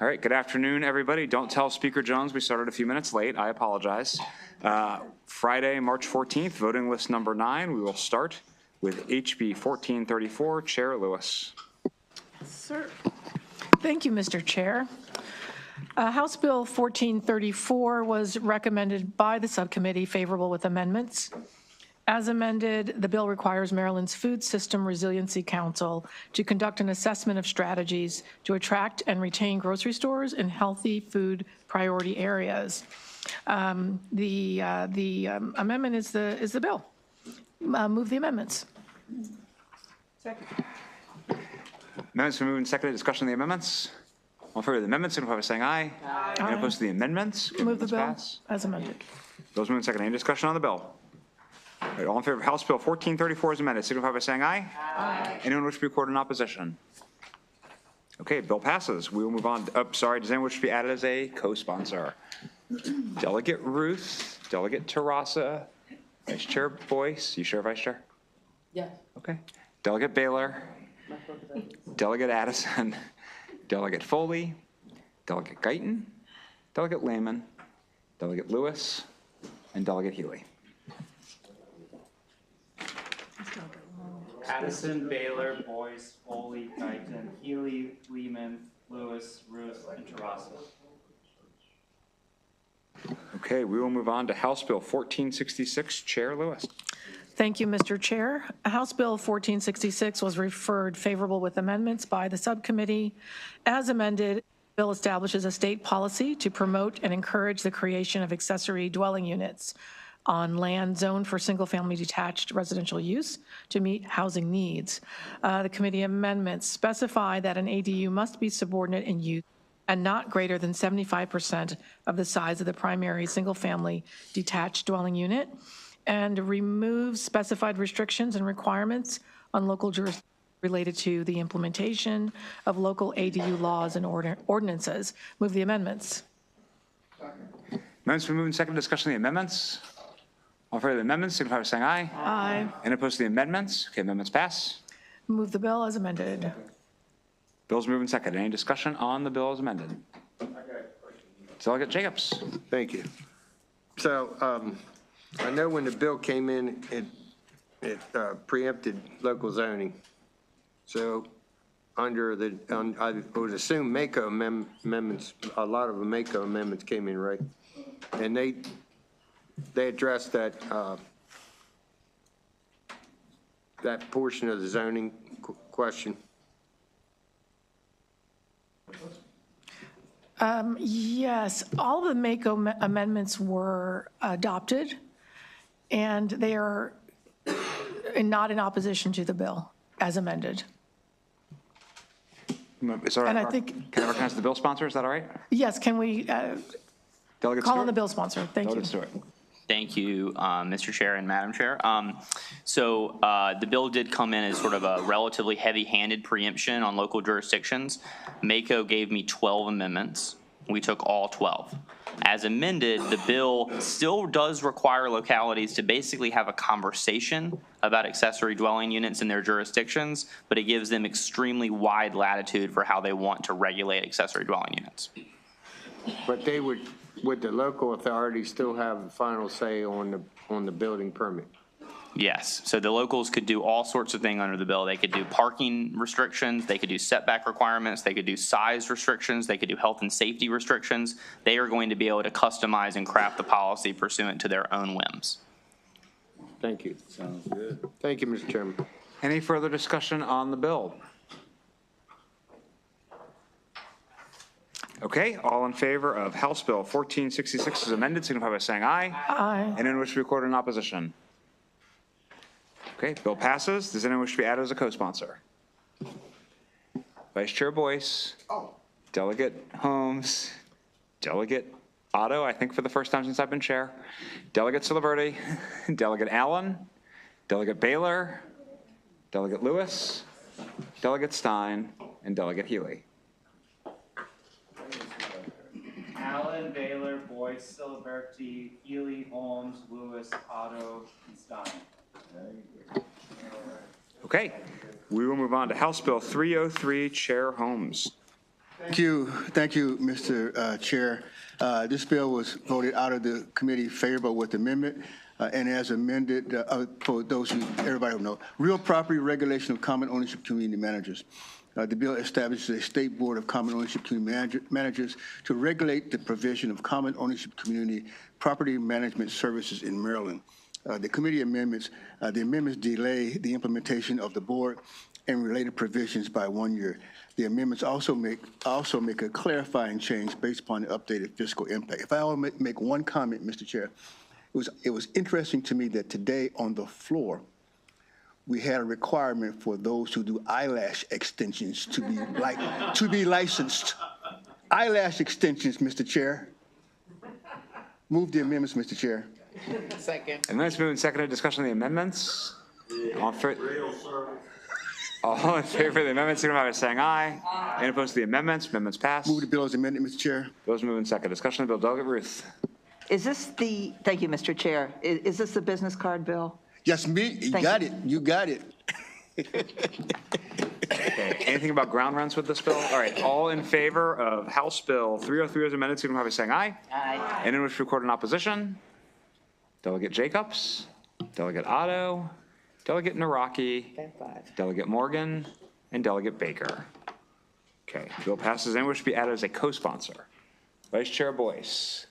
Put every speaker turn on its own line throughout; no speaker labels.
All right, good afternoon, everybody. Don't tell Speaker Jones we started a few minutes late. I apologize. Friday, March 14th, voting list number 9. We will start with HB 1434. Chair Lewis.
Sir. Thank you, Mr. Chair. House Bill 1434 was recommended by the subcommittee, favorable with amendments. As amended, the bill requires Maryland's Food System Resiliency Council to conduct an assessment of strategies to attract and retain grocery stores in healthy food priority areas. The amendment is the bill. Move the amendments.
Second.
Amendments been moved and seconded. Discussion on the amendments. All in favor of the amendments, signify by saying aye.
Aye.
Any opposed to the amendments?
Move the bill
pass.
as amended.
Those moved and seconded. Any discussion on the bill? All right, all in favor of House Bill 1434 as amended, signify by saying aye. Aye. Anyone wish to be recorded in opposition? Okay, bill passes. We will move on. Sorry, does anyone wish to be added as a co-sponsor? Delegate Ruth, Delegate Terrasa, Vice Chair Boyce. You sure, Vice Chair?
Yes.
Okay. Delegate Baylor, Delegate Addison, Delegate Foley, Delegate Guyton, Delegate Lehman, Delegate Lewis, and Delegate Healy.
Addison, Baylor, Boyce, Foley, Guyton, Healy, Lehman, Lewis, Ruth, and Terrasa.
Okay, we will move on to House Bill 1466. Chair Lewis.
Thank you, Mr. Chair. House Bill 1466 was referred favorable with amendments by the subcommittee. As amended, the bill establishes a state policy to promote and encourage the creation of accessory dwelling units on land zoned for single-family detached residential use to meet housing needs. The committee amendments specify that an ADU must be subordinate in use and not greater than 75% of the size of the primary single-family detached dwelling unit, and remove specified restrictions and requirements on local jurisdictions related to the implementation of local ADU laws and ordinances. Move the amendments.
Amendments been moved and seconded. Discussion on the amendments. All in favor of the amendments, signify by saying aye.
Aye.
Any opposed to the amendments? Okay, amendments pass.
Move the bill as amended.
Bill's moved and seconded. Any discussion on the bill as amended? Delegate Jacobs.
Thank you. So I know when the bill came in, it preempted local zoning. So under the, I would assume MACO amendments, a lot of the MACO amendments came in, right? And they addressed that that portion of the zoning question.
Yes, all of the MACO amendments were adopted, and they are not in opposition to the bill as amended.
And
I think,
can I recognize the bill sponsor? Is that all right?
yes, can we
Delegate
call
Stewart?
on the bill sponsor? Thank you.
Delegate Stewart.
Thank you, Mr. Chair and Madam Chair. The bill did come in as sort of a relatively heavy-handed preemption on local jurisdictions. MACO gave me 12 amendments. We took all 12. As amended, the bill still does require localities to basically have a conversation about accessory dwelling units in their jurisdictions, but it gives them extremely wide latitude for how they want to regulate accessory dwelling units.
But they would the local authorities still have the final say on the building permit?
Yes, so the locals could do all sorts of things under the bill. They could do parking restrictions, they could do setback requirements, they could do size restrictions, they could do health and safety restrictions. They are going to be able to customize and craft the policy pursuant to their own whims.
Thank you.
Sounds good.
Thank you, Mr. Chairman.
Any further discussion on the bill? Okay, all in favor of House Bill 1466 as amended, signify by saying aye.
Aye.
Anyone wish to be recorded in opposition? Okay, bill passes. Does anyone wish to be added as a co-sponsor? Vice Chair Boyce. Delegate Holmes. Delegate Otto, I think for the first time since I've been chair. Delegate Siliverti. Delegate Allen. Delegate Baylor. Delegate Lewis. Delegate Stein. And Delegate Healy.
Allen, Baylor, Boyce, Siliberti, Healy, Holmes, Lewis, Otto, and Stein.
Okay, we will move on to House Bill 303, Chair Holmes.
Thank you, Mr. Chair. This bill was voted out of the committee favorable with amendment, and as amended, for those who, everybody will know, real property regulation of common ownership community managers. The bill establishes a state board of common ownership community managers to regulate the provision of common ownership community property management services in Maryland. The committee amendments, delay the implementation of the board and related provisions by 1 year. The amendments also make a clarifying change based upon the updated fiscal impact. If I will make one comment, Mr. Chair, it was interesting to me that today on the floor, we had a requirement for those who do eyelash extensions to be licensed. Eyelash extensions, Mr. Chair. Move the amendments, Mr. Chair.
Second.
Amendments moved and seconded. Discussion on the amendments. All in favor of the amendments, signify by saying aye. Aye. Any opposed to the amendments? Amendments pass.
Move the bill as amended, Mr. Chair.
Bills moved and seconded. Discussion on the bill. Delegate Ruth.
Is this the, thank you, Mr. Chair. Is this the business card bill?
Yes, me. You got it. You got it.
Okay. Anything about ground rents with this bill? All right. All in favor of House Bill 303 as amended, signify by saying aye. Aye. Anyone wish to record in opposition? Delegate Jacobs, Delegate Otto, Delegate Naraki, Delegate Morgan, and Delegate Baker. Okay, bill passes. Anyone wish to be added as a co-sponsor? Vice Chair Boyce,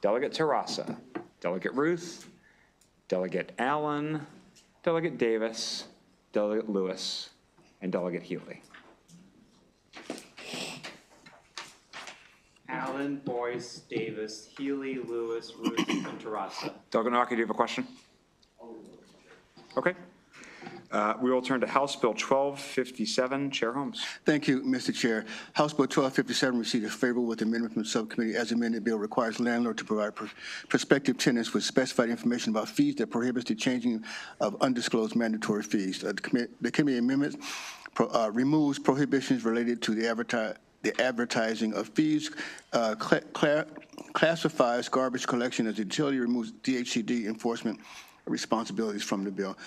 Delegate Terrassa, Delegate Ruth, Delegate Allen, Delegate Davis, Delegate Lewis, and Delegate Healy.
Allen, Boyce, Davis, Healy, Lewis, Ruth, and Terrassa.
Delegate Naraki, do you have a question? Okay. We will turn to House Bill 1257. Chair Holmes.
Thank you, Mr. Chair. House Bill 1257 received a favorable with amendment from the subcommittee. As amended, bill requires landlord to provide prospective tenants with specified information about fees that prohibits the changing of undisclosed mandatory fees. The committee amendment removes prohibitions related to the advertising of fees, classifies garbage collection as a utility, removes DHCD enforcement responsibilities from the bill.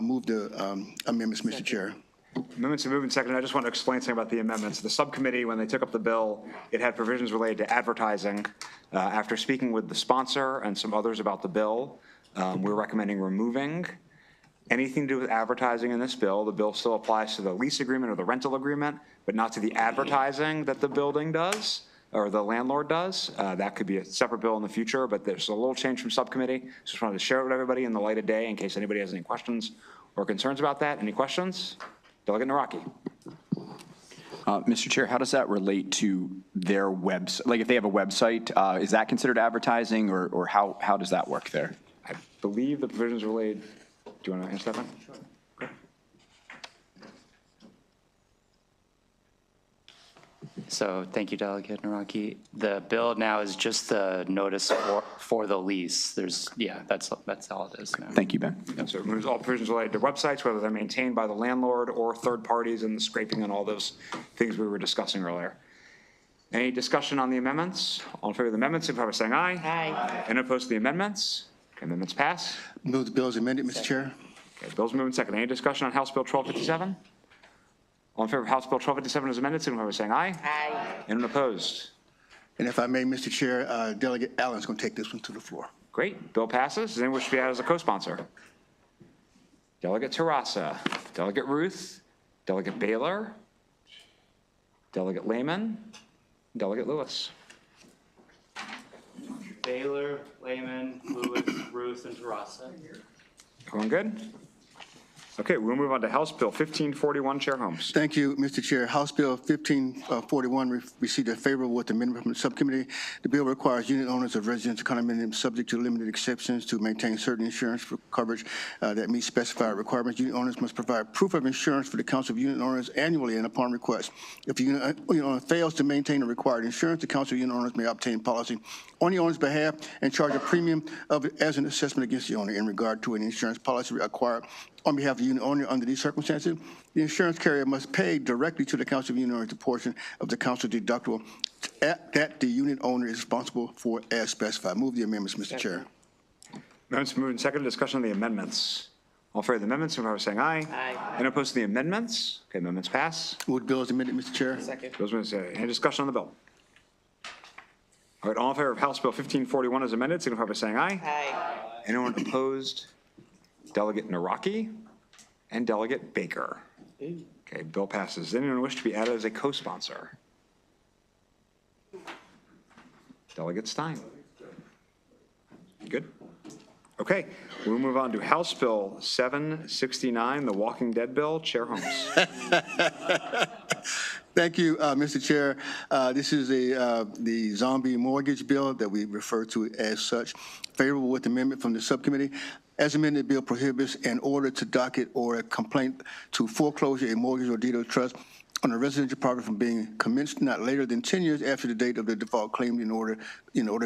Move the amendments, Mr. Chair.
Amendments are moved and seconded. I just want to explain something about the amendments. The subcommittee, when they took up the bill, it had provisions related to advertising. After speaking with the sponsor and some others about the bill, we're recommending removing anything to do with advertising in this bill. The bill still applies to the lease agreement or the rental agreement, but not to the advertising that the building does or the landlord does. That could be a separate bill in the future, but there's a little change from subcommittee. So just wanted to share it with everybody in the light of day in case anybody has any questions or concerns about that. Any questions? Delegate Naraki.
Mr. Chair, how does that relate to their website? Like if they have a website, is that considered advertising or how does that work there?
I believe the provisions related. Do you want to answer that one? Sure.
So thank you, Delegate Naraki. The bill now is just the notice for the lease. That's all it is now.
Thank you, Ben.
Yeah, so it removes all provisions related to websites, whether they're maintained by the landlord or third parties, and the scraping and all those things we were discussing earlier. Any discussion on the amendments? All in favor of the amendments, signify by saying aye. Aye. Any opposed to the amendments? Okay, amendments pass.
Move the bill as amended, Mr. Chair.
Okay, bill's moving second. Any discussion on House Bill 1257? All in favor of House Bill 1257 as amended, signify by saying aye. Aye. Anyone opposed?
And if I may, Mr. Chair, Delegate Allen's going to take this one to the floor.
Great. Bill passes. Does anyone wish to be added as a co-sponsor? Delegate Terrassa, Delegate Ruth, Delegate Baylor, Delegate Lehman, Delegate Lewis.
Baylor, Lehman, Lewis, Ruth, and Terrassa.
Everyone good? Okay, we'll move on to House Bill 1541. Chair Holmes.
Thank you, Mr. Chair. House Bill 1541 received a favorable with amendment from the subcommittee. The bill requires unit owners of residential condominiums subject to limited exceptions to maintain certain insurance for coverage that meets specified requirements. Unit owners must provide proof of insurance for the Council of Unit Owners annually and upon request. If the unit owner fails to maintain the required insurance, the Council of Unit Owners may obtain policy on the owner's behalf and charge a premium as an assessment against the owner in regard to an insurance policy acquired on behalf of the unit owner. Under these circumstances, the insurance carrier must pay directly to the Council of Unit Owners a portion of the council deductible that the unit owner is responsible for as specified. Move the amendments, Mr. Chair.
Amendments moved and seconded. Discussion on the amendments. All in favor of the amendments, signify by saying aye.
Aye.
Anyone opposed to the amendments? Okay, amendments pass.
Move the bill as amended, Mr. Chair.
Second.
Bills moved and seconded. Any discussion on the bill? All right, all in favor of House Bill 1541 as amended, signify by saying aye.
Aye.
Anyone opposed? Delegate Naraki and Delegate Baker. Okay, bill passes. Does anyone wish to be added as a co-sponsor? Delegate Stein. You good? Okay, we'll move on to House Bill 769, the Walking Dead Bill. Chair Holmes.
Thank you, Mr. Chair. This is the zombie mortgage bill that we refer to as such. Favorable with amendment from the subcommittee. As amended, bill prohibits an order to docket or a complaint to foreclosure a mortgage or deed of trust on a residential property from being commenced not later than 10 years after the date of the default claimed in order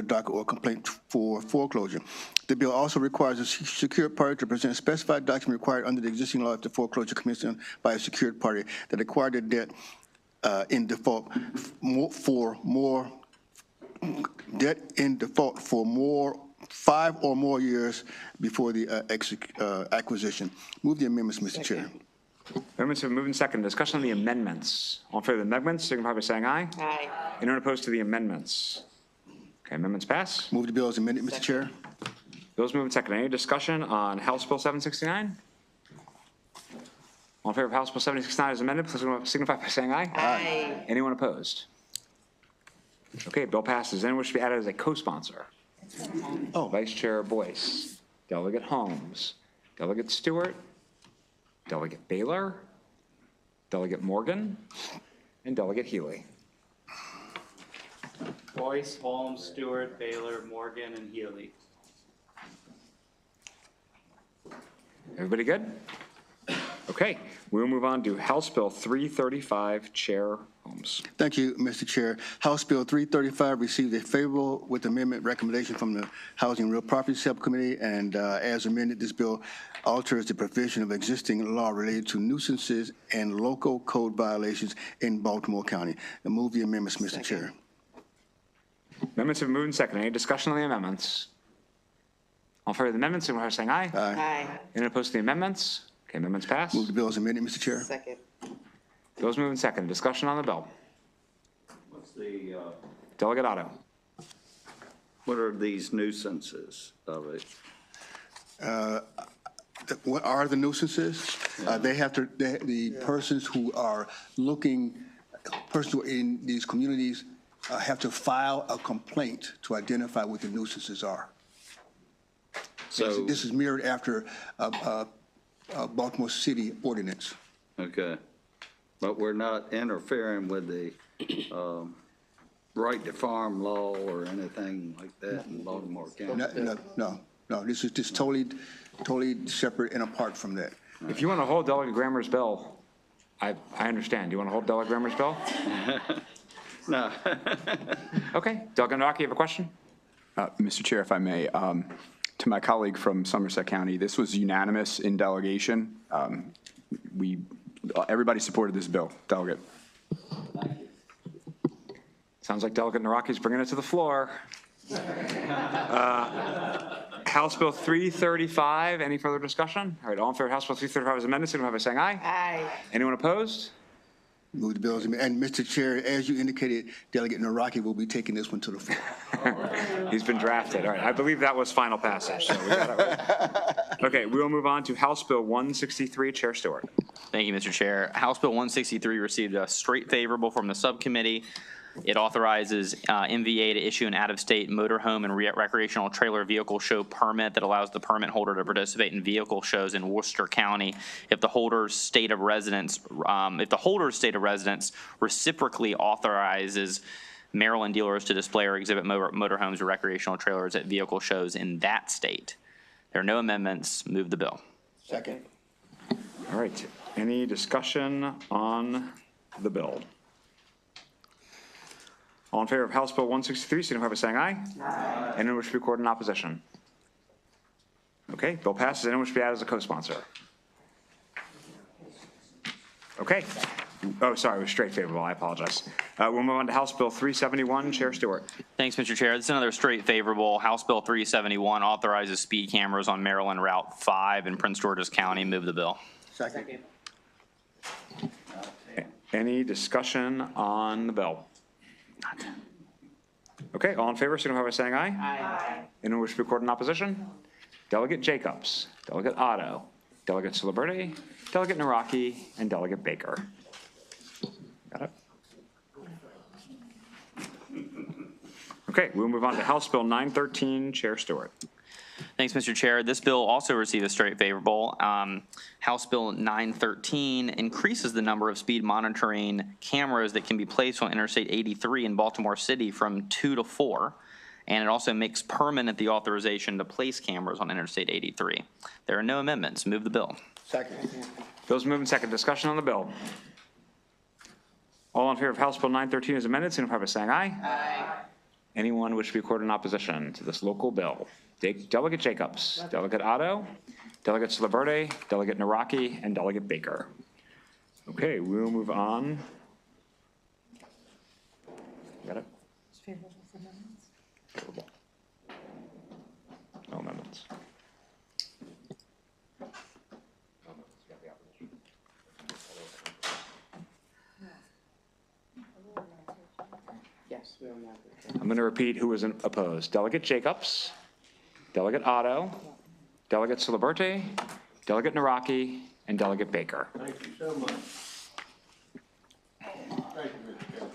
docket or complaint for foreclosure. The bill also requires a secured party to present specified document required under the existing law if the foreclosure commenced by a secured party that acquired the debt in default for more 5 or more years before the acquisition. Move the amendments, Mr. Chair.
Amendments have moved and seconded. Discussion on the amendments. All in favor of the amendments, signify by saying aye.
Aye.
Anyone opposed to the amendments? Okay, amendments pass.
Move the bill as amended, Mr. Chair.
Bills moved and seconded. Any discussion on House Bill 769? All in favor of House Bill 769 as amended, please signify by saying aye.
Aye.
Anyone opposed? Okay, bill passes. Anyone wish to be added as a co-sponsor?
Oh.
Vice Chair Boyce, Delegate Holmes, Delegate Stewart, Delegate Baylor, Delegate Morgan, and Delegate Healy.
Boyce, Holmes, Stewart, Baylor, Morgan, and Healy.
Everybody good? Okay, we'll move on to House Bill 335, Chair Holmes.
Thank you, Mr. Chair. House Bill 335 received a favorable with amendment recommendation from the Housing and Real Property Subcommittee, and as amended, this bill alters the provision of existing law related to nuisances and local code violations in Baltimore County. And move the amendments, Mr. Chair.
Amendments have been moved and seconded. Any discussion on the amendments? All in favor of the amendments, signify by saying aye.
Aye.
Anyone opposed to the amendments? Okay, amendments pass.
Move the bill as amended, Mr. Chair.
Second.
Bills moved and seconded. Discussion on the bill.
What's the,
Delegate Otto.
what are these nuisances of it?
What are the nuisances? They have to, the persons who are looking, persons who are in these communities have to file a complaint to identify what the nuisances are.
So,
This is mirrored after Baltimore City ordinance.
okay, but we're not interfering with the right to farm law or anything like that in Baltimore County?
No, this is just totally separate and apart from that.
If you want to hold Delegate Grammer's bill, I understand. Do you want to hold Delegate Grammer's bill?
No.
Okay. Delegate Naraki, you have a question?
Mr. Chair, if I may, to my colleague from Somerset County, this was unanimous in delegation. Everybody supported this bill. Delegate.
Sounds like Delegate Naraki's bringing it to the floor. House Bill 335, any further discussion? All right, all in favor of House Bill 335 as amended, signify by saying aye.
Aye.
Anyone opposed?
Move the bills. And Mr. Chair, as you indicated, Delegate Naraki will be taking this one to the floor.
He's been drafted. All right, I believe that was final passage. So we got it right. Okay, we will move on to House Bill 163, Chair Stewart.
Thank you, Mr. Chair. House Bill 163 received a straight favorable from the subcommittee. It authorizes MVA to issue an out-of-state motorhome and recreational trailer vehicle show permit that allows the permit holder to participate in vehicle shows in Worcester County if the holder's state of residence, reciprocally authorizes Maryland dealers to display or exhibit motorhomes or recreational trailers at vehicle shows in that state. There are no amendments. Move the bill.
Second.
All right, any discussion on the bill? All in favor of House Bill 163, signify by saying aye. Aye. Anyone wish to record in opposition? Okay, bill passes. Anyone wish to be added as a co-sponsor? Okay, Oh, sorry, it was straight favorable. I apologize. We'll move on to House Bill 371. Chair Stewart.
Thanks, Mr. Chair. This is another straight favorable. House Bill 371 authorizes speed cameras on Maryland Route 5 in Prince George's County. Move the bill.
Second.
Any discussion on the bill? Okay, all in favor, signify by saying aye. Aye. Anyone wish to record in opposition? Delegate Jacobs, Delegate Otto, Delegate Ciliberti, Delegate Naraki, and Delegate Baker. Got it? Okay, we'll move on to House Bill 913. Chair Stewart.
Thanks, Mr. Chair. This bill also received a straight favorable. House Bill 913 increases the number of speed monitoring cameras that can be placed on Interstate 83 in Baltimore City from 2 to 4. And it also makes permanent the authorization to place cameras on Interstate 83. There are no amendments. Move the bill.
Second.
Bill's moved and second. Discussion on the bill. All in favor of House Bill 913 as amended, signify by saying aye. Aye. Anyone wish to be recorded in opposition to this local bill? Delegate Jacobs, Delegate Otto, Delegate Ciliberti, Delegate Naraki, and Delegate Baker. Okay, we'll move on. Got it? Favorable. No amendments.
Yes, we don't have
I'm going to repeat who was opposed. Delegate Jacobs, Delegate Otto, Delegate Ciliberti, Delegate Naraki, and Delegate Baker.
Thank you so much.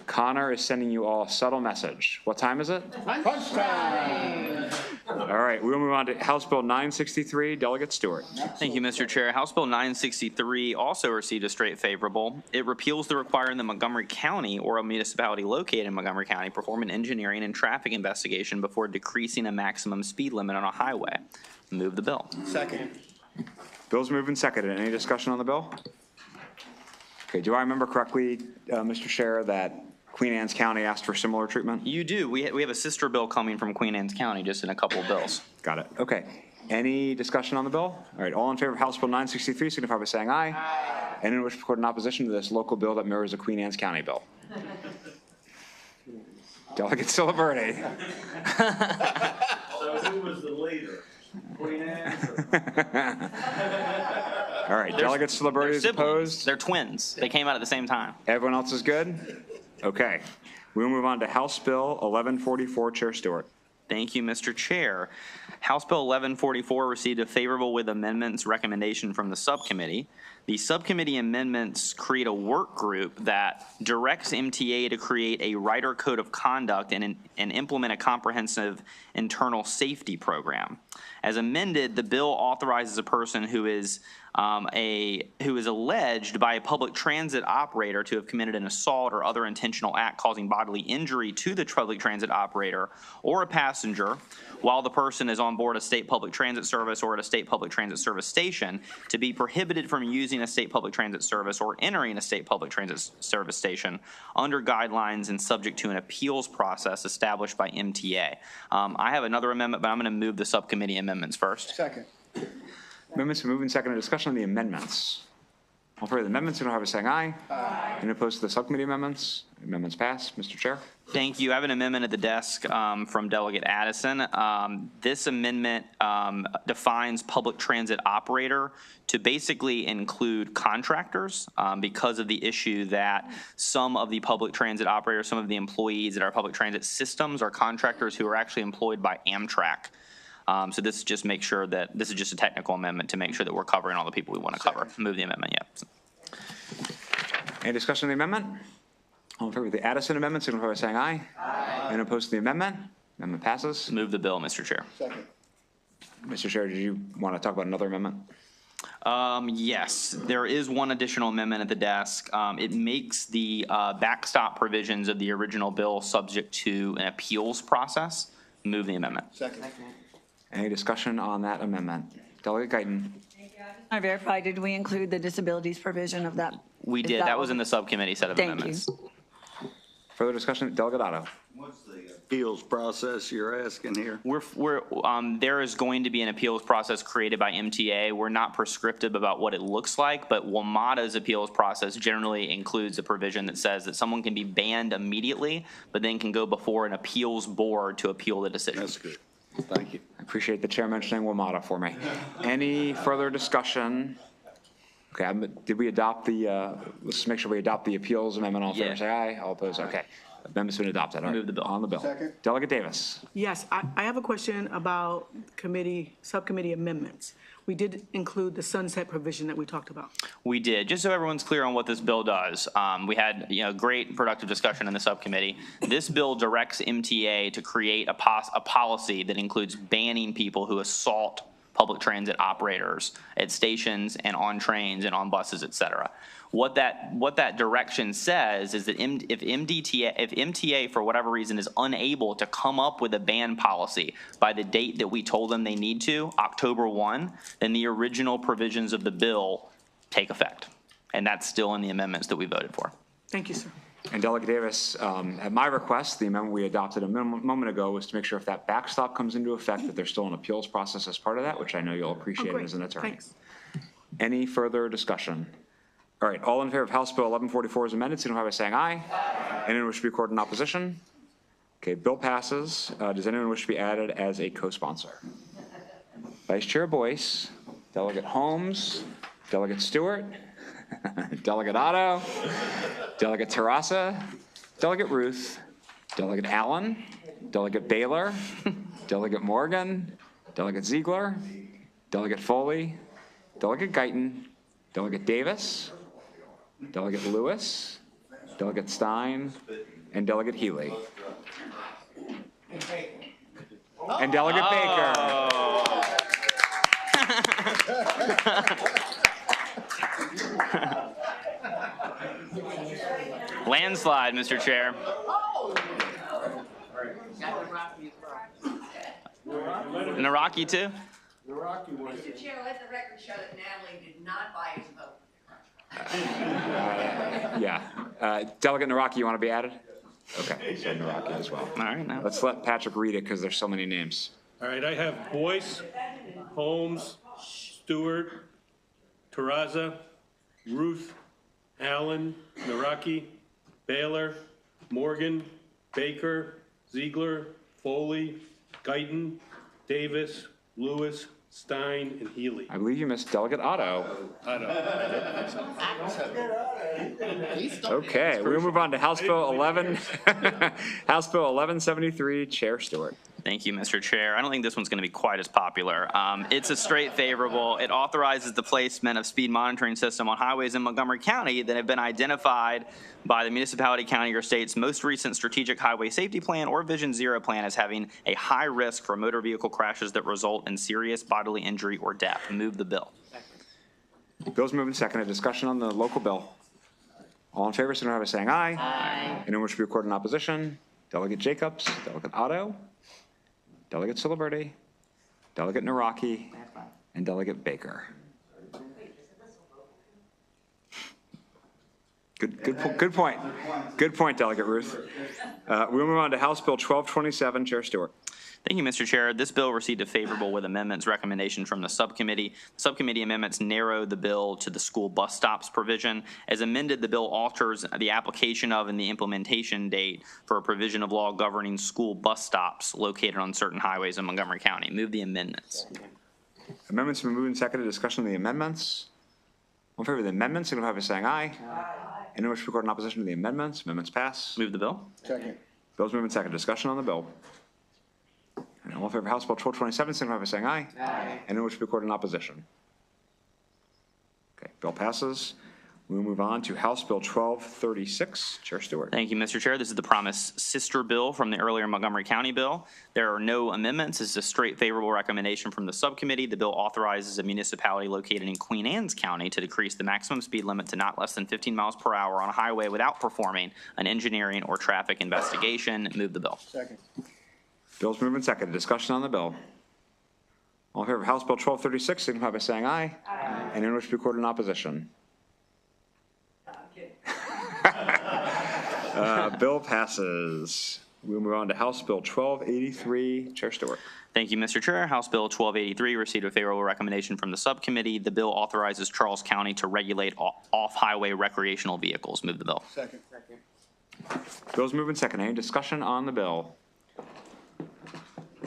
Connor is sending you all a subtle message. What time is it?
Punch time!
All right, we'll move on to House Bill 963. Delegate Stewart.
Thank you, Mr. Chair. House Bill 963 also received a straight favorable. It repeals the requirement that Montgomery County or a municipality located in Montgomery County perform an engineering and traffic investigation before decreasing a maximum speed limit on a highway. Move the bill.
Second.
Bill's moved and seconded. Any discussion on the bill? Okay, do I remember correctly, Mr. Chair, that Queen Anne's County asked for similar treatment?
You do. We have a sister bill coming from Queen Anne's County, just in a couple of bills.
Got it. Okay. Any discussion on the bill? All right, all in favor of House Bill 963, signify by saying aye. Aye. Anyone wish to record in opposition to this local bill that mirrors a Queen Anne's County bill? Delegate Ciliberti.
So who was the leader? Queen Anne?
All right, Delegate Ciliberti is opposed.
They're twins. They came out at the same time.
Everyone else is good? Okay. We'll move on to House Bill 1144. Chair Stewart.
Thank you, Mr. Chair. House Bill 1144 received a favorable with amendments recommendation from the subcommittee. The subcommittee amendments create a work group that directs MTA to create a Rider Code of Conduct and implement a comprehensive internal safety program. As amended, the bill authorizes a person who is alleged by a public transit operator to have committed an assault or other intentional act causing bodily injury to the public transit operator or a passenger while the person is on board a state public transit service or at a state public transit service station to be prohibited from using a state public transit service or entering a state public transit service station under guidelines and subject to an appeals process established by MTA. I have another amendment, but I'm going to move the subcommittee amendments first.
Second.
Amendments are moved and seconded. Discussion on the amendments. All for the amendments, signify by saying aye. Aye. Any opposed to the subcommittee amendments? Amendments pass. Mr. Chair.
Thank you. I have an amendment at the desk from Delegate Addison. This amendment defines public transit operator to basically include contractors because of the issue that some of the public transit operators, some of the employees at our public transit systems are contractors who are actually employed by Amtrak. So this just makes sure that this is just a technical amendment to make sure that we're covering all the people we want to cover. Move the amendment, yeah.
Any discussion on the amendment? All in favor of the Addison amendment, signify by saying aye. Aye. Any opposed to the amendment? Amendment passes.
Move the bill, Mr. Chair.
Second.
Mr. Chair, did you want to talk about another amendment?
Yes, there is one additional amendment at the desk. It makes the backstop provisions of the original bill subject to an appeals process. Move the amendment.
Second.
Any discussion on that amendment? Delegate Guyton.
I verify, did we include the disabilities provision of that?
We did. That was in the subcommittee set of amendments.
Further discussion? Delegate Otto.
What's the appeals process you're asking here?
There is going to be an appeals process created by MTA. We're not prescriptive about what it looks like, but WMATA's appeals process generally includes a provision that says that someone can be banned immediately, but then can go before an appeals board to appeal the decision.
That's good. Thank you.
I appreciate the chair mentioning WMATA for me. Any further discussion? Okay, did we adopt the, let's make sure we adopt the appeals amendment. All in favor,
Yeah.
say aye. All opposed, okay. Amendment's been adopted. All right.
Move the bill.
On the bill.
Second.
Delegate Davis.
Yes, I have a question about subcommittee amendments. We did include the sunset provision that we talked about.
We did. Just so everyone's clear on what this bill does, we had great productive discussion in the subcommittee. This bill directs MTA to create a policy that includes banning people who assault public transit operators at stations and on trains and on buses, et cetera. What that direction says is that if MTA for whatever reason is unable to come up with a ban policy by the date that we told them they need to, October 1, then the original provisions of the bill take effect. And that's still in the amendments that we voted for.
Thank you, sir.
And Delegate Davis, at my request, the amendment we adopted a moment ago was to make sure if that backstop comes into effect, that there's still an appeals process as part of that, which I know you'll appreciate
Great.
as an attorney.
Thanks.
Any further discussion? All right, all in favor of House Bill 1144 as amended, signify by saying aye. Anyone wish to be recorded in opposition? Okay, bill passes. Does anyone wish to be added as a co-sponsor? Vice Chair Boyce, Delegate Holmes, Delegate Stewart, Delegate Otto, Delegate Terrassa, Delegate Ruth, Delegate Allen, Delegate Baylor, Delegate Morgan, Delegate Ziegler, Delegate Foley, Delegate Guyton, Delegate Davis, Delegate Lewis, Delegate Stein, and Delegate Healy. And Delegate Baker.
Landslide, Mr. Chair. Naraki too?
Mr. Chair, let the record show that Natalie did not buy his vote.
Yeah. Delegate Naraki, you want to be added? Okay, so Naraki as well.
All right, now.
Let's let Patrick read it because there's so many names.
All right, I have Boyce, Holmes, Stewart, Terraza, Ruth, Allen, Naraki, Baylor, Morgan, Baker, Ziegler, Foley, Guyton, Davis, Lewis, Stein, and Healy.
I believe you missed Delegate Otto. Okay, we'll move on to House Bill 11, House Bill 1173, Chair Stewart.
Thank you, Mr. Chair. I don't think this one's going to be quite as popular. It's a straight favorable. It authorizes the placement of speed monitoring system on highways in Montgomery County that have been identified by the municipality, county, or state's most recent strategic highway safety plan or Vision Zero plan as having a high risk for motor vehicle crashes that result in serious bodily injury or death. Move the bill.
Bill's moved and seconded. Discussion on the local bill. All in favor, signify by saying aye. Aye. Anyone wish to be recorded in opposition? Delegate Jacobs, Delegate Otto, Delegate Siliberti, Delegate Naraki, and Delegate Baker. Good point. Good point, Delegate Ruth. We'll move on to House Bill 1227, Chair Stewart.
Thank you, Mr. Chair. This bill received a favorable with amendments recommendation from the subcommittee. Subcommittee amendments narrow the bill to the school bus stops provision. As amended, the bill alters the application of and the implementation date for a provision of law governing school bus stops located on certain highways in Montgomery County. Move the amendments.
Amendments have been moved and seconded. Discussion on the amendments. All in favor of the amendments, signify by saying aye. Aye. Anyone wish to record in opposition to the amendments? Amendments pass.
Move the bill.
Second.
Bill's moved and seconded. Discussion on the bill. And all in favor of House Bill 1227, signify by saying aye. Aye. Anyone wish to be recorded in opposition? Okay, bill passes. We'll move on to House Bill 1236. Chair Stewart.
Thank you, Mr. Chair. This is the promised sister bill from the earlier Montgomery County bill. There are no amendments. This is a straight favorable recommendation from the subcommittee. The bill authorizes a municipality located in Queen Anne's County to decrease the maximum speed limit to not less than 15 miles per hour on a highway without performing an engineering or traffic investigation. Move the bill.
Second.
Bill's moved and seconded. Discussion on the bill. All in favor of House Bill 1236, signify by saying aye. Aye. Anyone wish to be recorded in opposition? Bill passes. We'll move on to House Bill 1283. Chair Stewart.
Thank you, Mr. Chair. House Bill 1283 received a favorable recommendation from the subcommittee. The bill authorizes Charles County to regulate off-highway recreational vehicles. Move the bill.
Second.
Bill's moved and seconded. Any discussion on the bill?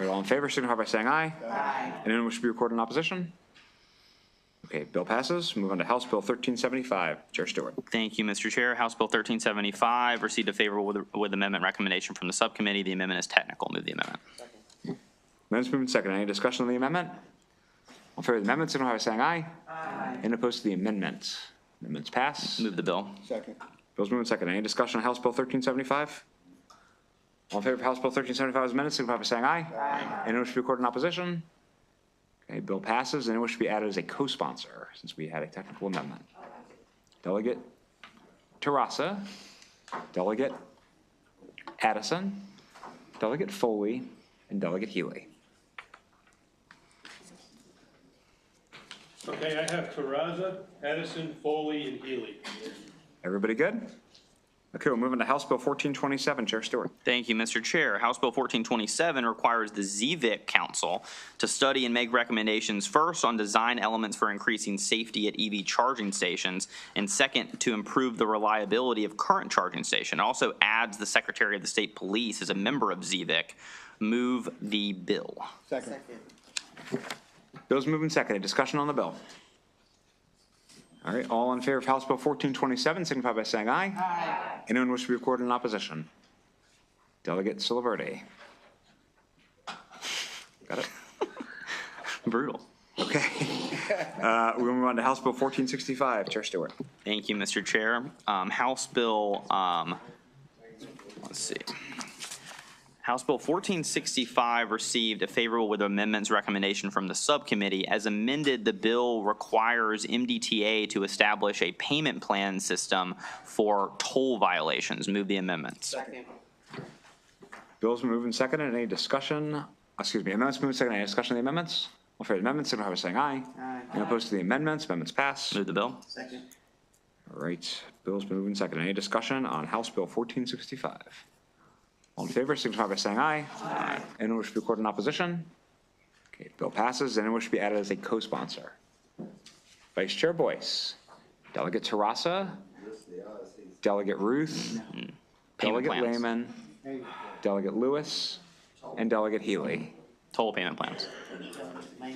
All in favor, signify by saying aye. Aye. Anyone wish to be recorded in opposition? Okay, bill passes. Move on to House Bill 1375. Chair Stewart.
Thank you, Mr. Chair. House Bill 1375 received a favorable with amendment recommendation from the subcommittee. The amendment is technical. Move the amendment.
Amendment's moved and seconded. Any discussion on the amendment? All in favor of the amendment, signify by saying aye. Aye. Any opposed to the amendment? Amendments pass.
Move the bill.
Second.
Bill's moved and seconded. Any discussion on House Bill 1375? All in favor of House Bill 1375 as amended, signify by saying aye. Aye. Anyone wish to be recorded in opposition? Okay, bill passes. Anyone wish to be added as a co-sponsor since we had a technical amendment? Delegate Terrassa, Delegate Addison, Delegate Foley, and Delegate Healy.
Okay, I have Terraza, Edison, Foley, and Healy.
Everybody good? Okay, we'll move on to House Bill 1427. Chair Stewart.
Thank you, Mr. Chair. House Bill 1427 requires the ZVIC Council to study and make recommendations first on design elements for increasing safety at EV charging stations, and second, to improve the reliability of current charging station. It also adds the Secretary of the State Police as a member of ZVIC. Move the bill.
Second.
Bill's moved and seconded. Discussion on the bill. All right, all in favor of House Bill 1427, signify by saying aye. Aye. Anyone wish to be recorded in opposition? Delegate Silaverde. Got it?
Brutal.
Okay. We'll move on to House Bill 1465. Chair Stewart.
Thank you, Mr. Chair. House Bill, let's see. House Bill 1465 received a favorable with amendments recommendation from the subcommittee. As amended, the bill requires MDTA to establish a payment plan system for toll violations. Move the amendments.
Second.
Bill's moved and seconded. Any discussion? Excuse me. Amendments moved and seconded. Any discussion on the amendments? All in favor of the amendments, signify by saying aye. Aye. Any opposed to the amendments? Amendments pass.
Move the bill.
Second.
All right. Bill's moved and seconded. Any discussion on House Bill 1465? All in favor, signify by saying aye. Aye. Anyone wish to be recorded in opposition? Okay, bill passes. Anyone wish to be added as a co-sponsor? Vice Chair Boyce, Delegate Terrassa, Delegate Ruth, Delegate
plans.
Lehman, Delegate Lewis, and Delegate Healy.
Toll payment plans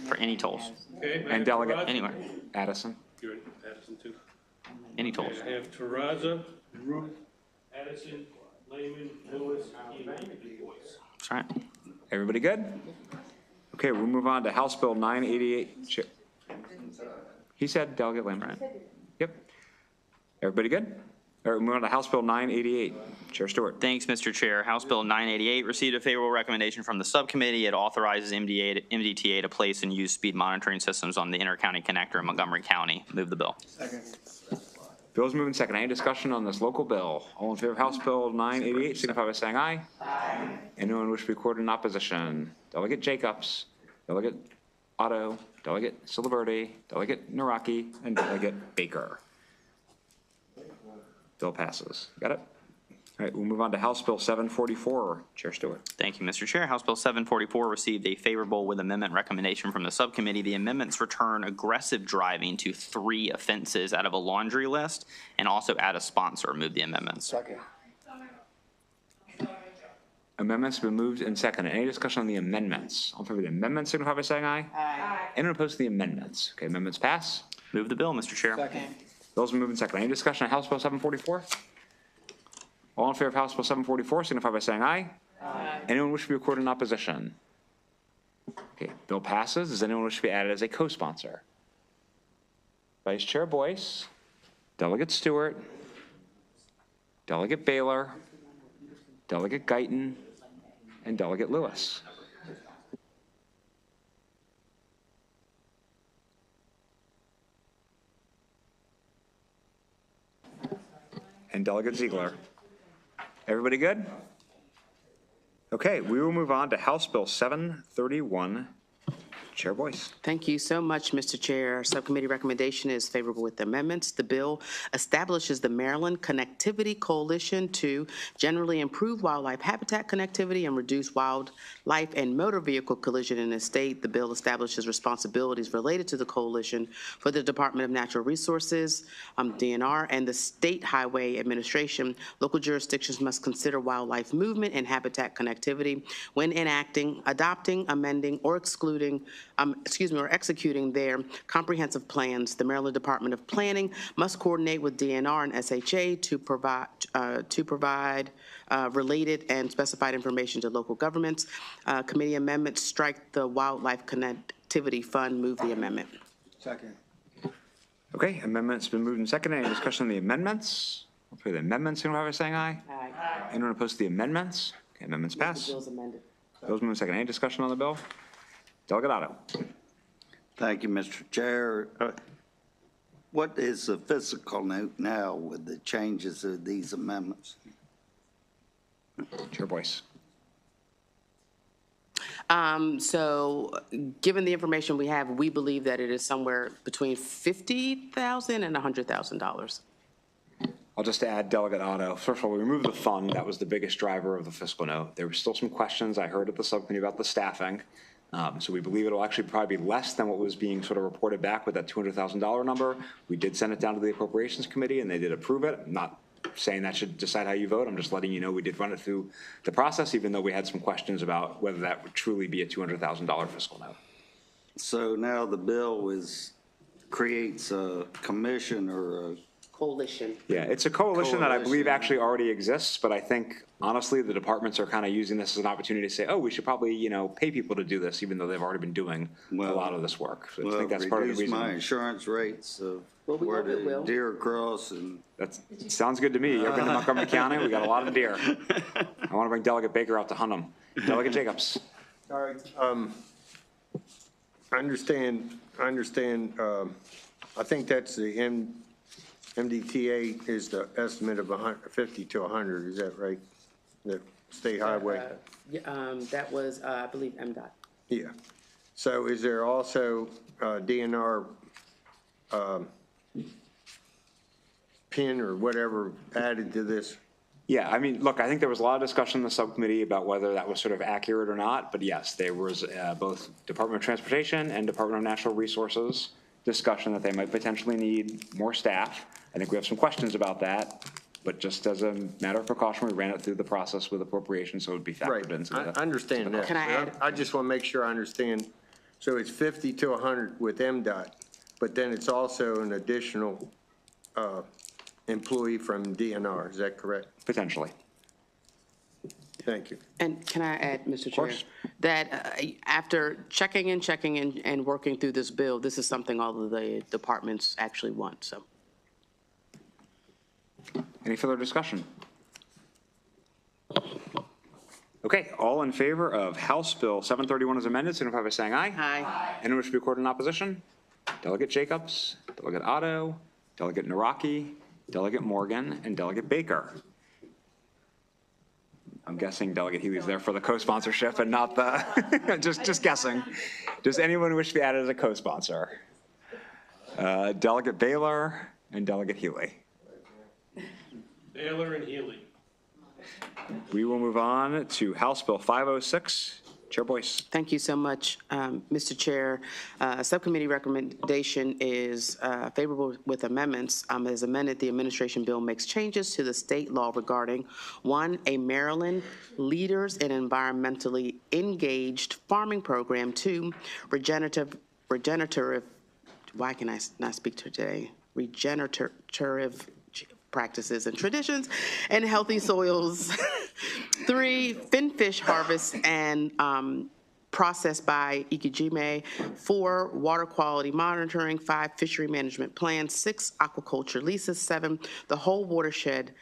for any tolls.
Okay,
And Delegate
Anywhere.
Addison.
You ready? Addison, too.
Any tolls.
I have Terraza, Ruth, Addison, Lehman, Lewis, Healy, and Boyce.
That's right.
Everybody good? Okay, we'll move on to House Bill 988. He said Delegate Lehman.
Right.
Yep. Everybody good? All right, we'll move on to House Bill 988. Chair Stewart.
Thanks, Mr. Chair. House Bill 988 received a favorable recommendation from the subcommittee. It authorizes MDTA to place and use speed monitoring systems on the intercounty connector in Montgomery County. Move the bill.
Second.
Bill's moving second. Any discussion on this local bill? All in favor of House Bill 988, signify by saying aye. Aye. Anyone wish to be recorded in opposition? Delegate Jacobs, Delegate Otto, Delegate Silaverde, Delegate Naraki, and Delegate Baker. Bill passes. Got it? All right, we'll move on to House Bill 744. Chair Stewart.
Thank you, Mr. Chair. House Bill 744 received a favorable with amendment recommendation from the subcommittee. The amendments return aggressive driving to 3 offenses out of a laundry list and also add a sponsor. Move the amendments.
Second.
Amendments have been moved and seconded. Any discussion on the amendments? All in favor of the amendments, signify by saying aye. Aye. Anyone opposed to the amendments? Okay, amendments pass.
Move the bill, Mr. Chair.
Second.
Bills have been moved and seconded. Any discussion on House Bill 744? All in favor of House Bill 744, signify by saying aye. Aye. Anyone wish to be recorded in opposition? Okay, bill passes. Does anyone wish to be added as a co-sponsor? Vice Chair Boyce, Delegate Stewart, Delegate Baylor, Delegate Guyton, and Delegate Lewis. And Delegate Ziegler. Everybody good? Okay, we will move on to House Bill 731. Chair Boyce.
Thank you so much, Mr. Chair. Subcommittee recommendation is favorable with amendments. The bill establishes the Maryland Connectivity Coalition to generally improve wildlife habitat connectivity and reduce wildlife and motor vehicle collision in the state. The bill establishes responsibilities related to the coalition for the Department of Natural Resources, DNR, and the State Highway Administration. Local jurisdictions must consider wildlife movement and habitat connectivity when enacting, adopting, amending, or or executing their comprehensive plans. The Maryland Department of Planning must coordinate with DNR and SHA to provide related and specified information to local governments. Committee amendments strike the Wildlife Connectivity Fund. Move the amendment.
Second.
Okay, amendment's been moved and seconded. Any discussion on the amendments? For the amendments, anyone have a saying aye?
Aye.
Anyone opposed to the amendments? Okay, amendments pass.
The bill's amended.
Bill's moved and seconded. Any discussion on the bill? Delegate Otto.
Thank you, Mr. Chair. What is the fiscal note now with the changes of these amendments?
Chair Boyce.
So given the information we have, we believe that it is somewhere between $50,000 and $100,000.
I'll just add Delegate Otto. First of all, we removed the fund. That was the biggest driver of the fiscal note. There were still some questions I heard at the subcommittee about the staffing. So we believe it'll actually probably be less than what was being sort of reported back with that $200,000 number. We did send it down to the Appropriations Committee, and they did approve it. I'm not saying that should decide how you vote. I'm just letting you know we did run it through the process, even though we had some questions about whether that would truly be a $200,000 fiscal note.
So now the bill creates a commission or a
Coalition.
Yeah, it's a coalition that I believe actually already exists, but I think honestly the departments are kind of using this as an opportunity to say, oh, we should probably, pay people to do this, even though they've already been doing a lot of this work. So I think that's part of the
reduce
reason.
my insurance rates of
Well, we
where
hope it will.
the deer cross and.
That sounds good to me. You ever been to Montgomery County? We got a lot of deer. I want to bring Delegate Baker out to hunt them. Delegate Jacobs.
All right. I understand. I think that's the MDTA is the estimate of 50 to 100. Is that right? The state highway.
That was, I believe, MDOT.
Yeah. So is there also DNR pin or whatever added to this?
Yeah, I mean, look, I think there was a lot of discussion in the subcommittee about whether that was sort of accurate or not. But yes, there was both Department of Transportation and Department of Natural Resources discussion that they might potentially need more staff. I think we have some questions about that, but just as a matter of precaution, we ran it through the process with appropriation, so it would be factored into the.
I understand that.
Can I add?
I just want to make sure I understand. So it's 50 to 100 with MDOT, but then it's also an additional employee from DNR. Is that correct?
Potentially.
Thank you.
And can I add, Mr. Chair,
course.
that after checking and working through this bill, this is something all of the departments actually want, so.
Any further discussion? Okay, all in favor of House Bill 731 as amended, signify by saying aye.
Aye.
Anyone wish to be recorded in opposition? Delegate Jacobs, Delegate Otto, Delegate Naraki, Delegate Morgan, and Delegate Baker. I'm guessing Delegate Healy's there for the co-sponsorship and not the, just guessing. Does anyone wish to be added as a co-sponsor? Delegate Baylor and Delegate Healy.
Baylor and Healy.
We will move on to House Bill 506. Chair Boyce.
Thank you so much, Mr. Chair. Subcommittee recommendation is favorable with amendments. As amended, the administration bill makes changes to the state law regarding 1, a Maryland Leaders in Environmentally Engaged Farming Program, 2, regenerative, why can I not speak to today? Regenerative practices and traditions, and healthy soils. 3, finfish harvest and processed by Ikejime. 4, water quality monitoring. 5, fishery management plans. 6, aquaculture leases. 7, the whole watershed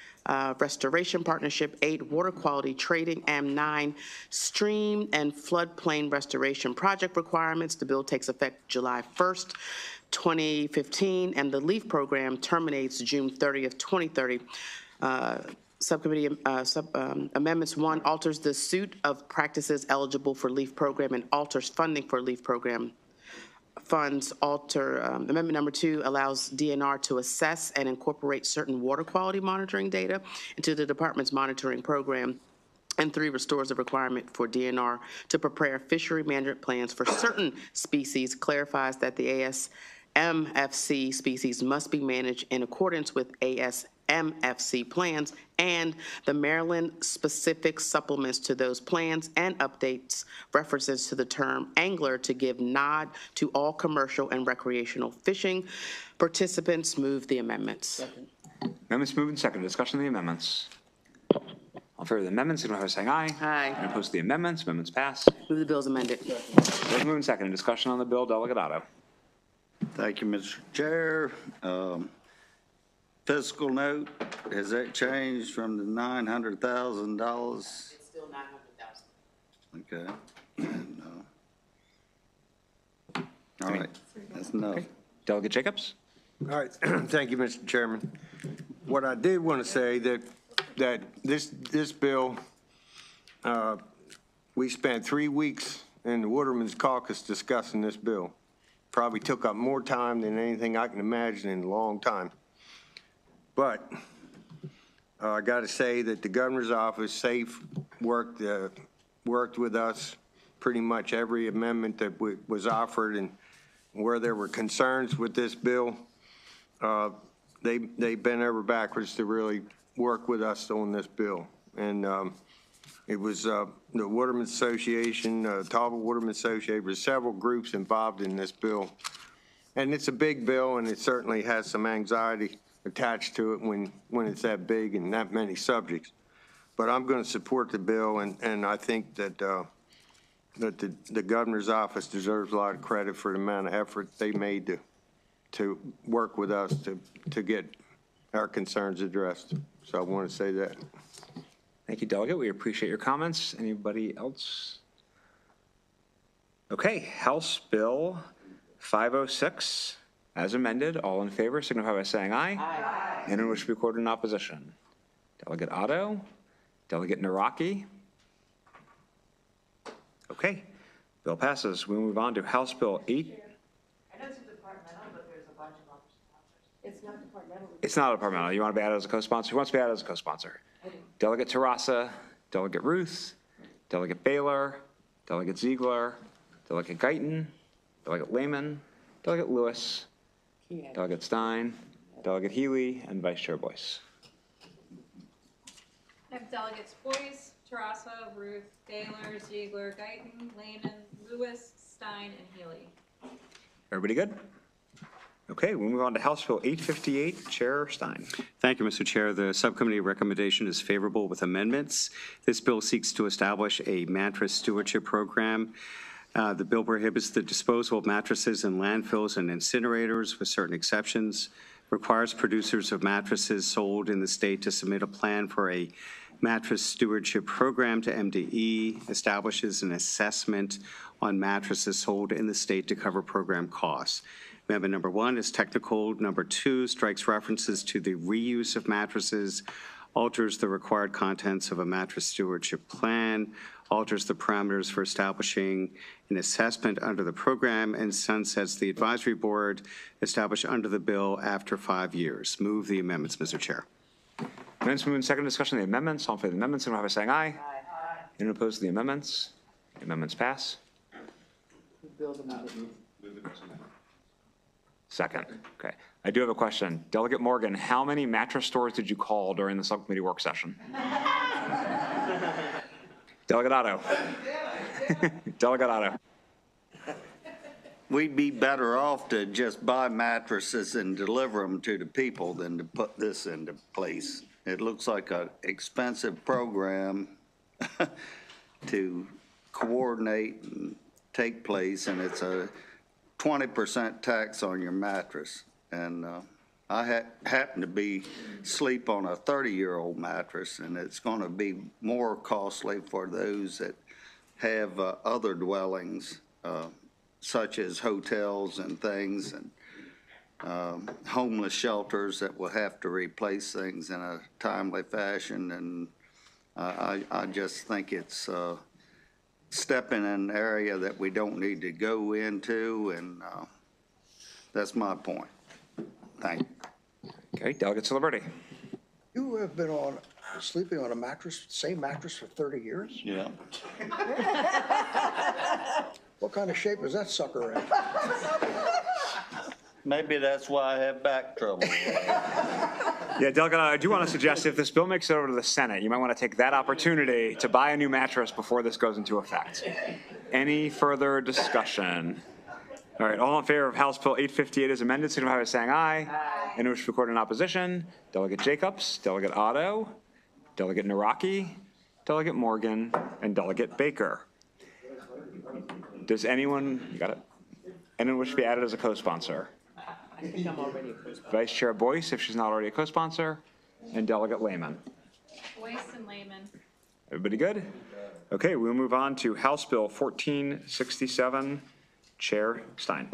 restoration partnership. 8, water quality trading. And 9, stream and floodplain restoration project requirements. The bill takes effect July 1st. 2015, and the LEAF program terminates June 30th, 2030. Subcommittee Amendments 1 alters the suite of practices eligible for LEAF program and alters funding for LEAF program funds alter, amendment number 2 allows DNR to assess and incorporate certain water quality monitoring data into the department's monitoring program. And 3 restores the requirement for DNR to prepare fishery management plans for certain species, clarifies that the ASMFC species must be managed in accordance with ASMFC plans, and the Maryland-specific supplements to those plans and updates references to the term angler to give nod to all commercial and recreational fishing participants. Move the amendments.
Amendments moved and seconded. Discussion on the amendments. All in favor of the amendments, signify by saying aye.
Aye.
And opposed to the amendments, amendments pass.
Move the bills amended.
Bills moved and seconded. Discussion on the bill. Delegate Otto.
Thank you, Mr. Chair. Fiscal note, has that changed from the $900,000?
It's still $900,000.
Okay. And, all right, that's enough.
Okay. Delegate Jacobs.
All right, thank you, Mr. Chairman. What I did want to say that this bill, we spent 3 weeks in the Waterman's Caucus discussing this bill. Probably took up more time than anything I can imagine in a long time. But I got to say that the governor's office, worked with us pretty much every amendment that was offered, and where there were concerns with this bill, they bent over backwards to really work with us on this bill. And it was the Watermen's Association, Talbot Watermen's Association, there several groups involved in this bill. And it's a big bill, and it certainly has some anxiety attached to it when it's that big and that many subjects. But I'm going to support the bill, and I think that the governor's office deserves a lot of credit for the amount of effort they made to work with us to get our concerns addressed. So I want to say that.
Thank you, Delegate. We appreciate your comments. Anybody else? Okay, House Bill 506, as amended. All in favor, signify by saying aye. Aye. Anyone wish to be recorded in opposition? Delegate Otto, Delegate Naraki. Okay, bill passes. We move on to House Bill 8.
I know it's departmental, but there's a bunch of other sponsors. It's not departmental.
It's not departmental. You want to be added as a co-sponsor? Who wants to be added as a co-sponsor? Delegate Terrassa, Delegate Ruth, Delegate Baylor, Delegate Ziegler, Delegate Guyton, Delegate Lehman, Delegate Lewis, Delegate Stein, Delegate Healy, and Vice Chair Boyce.
I have delegates Boyce, Terrassa, Ruth, Baylor, Ziegler, Guyton, Lehman, Lewis, Stein, and Healy.
Everybody good? Okay, we'll move on to House Bill 858. Chair Stein.
Thank you, Mr. Chair. The subcommittee recommendation is favorable with amendments. This bill seeks to establish a mattress stewardship program. The bill prohibits the disposal of mattresses in landfills and incinerators with certain exceptions, requires producers of mattresses sold in the state to submit a plan for a mattress stewardship program to MDE, establishes an assessment on mattresses sold in the state to cover program costs. Amendment number 1 is technical. Number 2 strikes references to the reuse of mattresses, alters the required contents of a mattress stewardship plan, alters the parameters for establishing an assessment under the program, and sunsets the advisory board established under the bill after 5 years. Move the amendments, Mr. Chair.
Amendments moved in second. Discussion of the amendments. All in favor of the amendments, signify by saying aye. Aye. Anyone opposed to the amendments? The amendments pass. Second. Okay. I do have a question. Delegate Morgan, how many mattress stores did you call during the subcommittee work session? Delegate Otto. Delegate Otto.
We'd be better off to just buy mattresses and deliver them to the people than to put this into place. It looks like an expensive program to coordinate and take place, and it's a 20% tax on your mattress. And I happen to sleep on a 30-year-old mattress, and it's going to be more costly for those that have other dwellings, such as hotels and things, and homeless shelters that will have to replace things in a timely fashion. And I just think it's stepping in an area that we don't need to go into, and that's my point. Thank you.
Okay, Delegate Celebrity.
You have been sleeping on a mattress, same mattress for 30 years?
Yeah.
What kind of shape is that sucker in?
Maybe that's why I have back trouble.
Yeah, Delegate, I do want to suggest if this bill makes it over to the Senate, you might want to take that opportunity to buy a new mattress before this goes into effect. Any further discussion? All right, all in favor of House Bill 858 as amended, signify by saying aye. Aye. Anyone wish to record in opposition? Delegate Jacobs, Delegate Otto, Delegate Naraki, Delegate Morgan, and Delegate Baker. Does anyone, you got it? Anyone wish to be added as a co-sponsor?
I think I'm already a co-sponsor.
Vice Chair Boyce, if she's not already a co-sponsor, and Delegate Lehman.
Boyce and Lehman.
Everybody good? Okay, we'll move on to House Bill 1467. Chair Stein.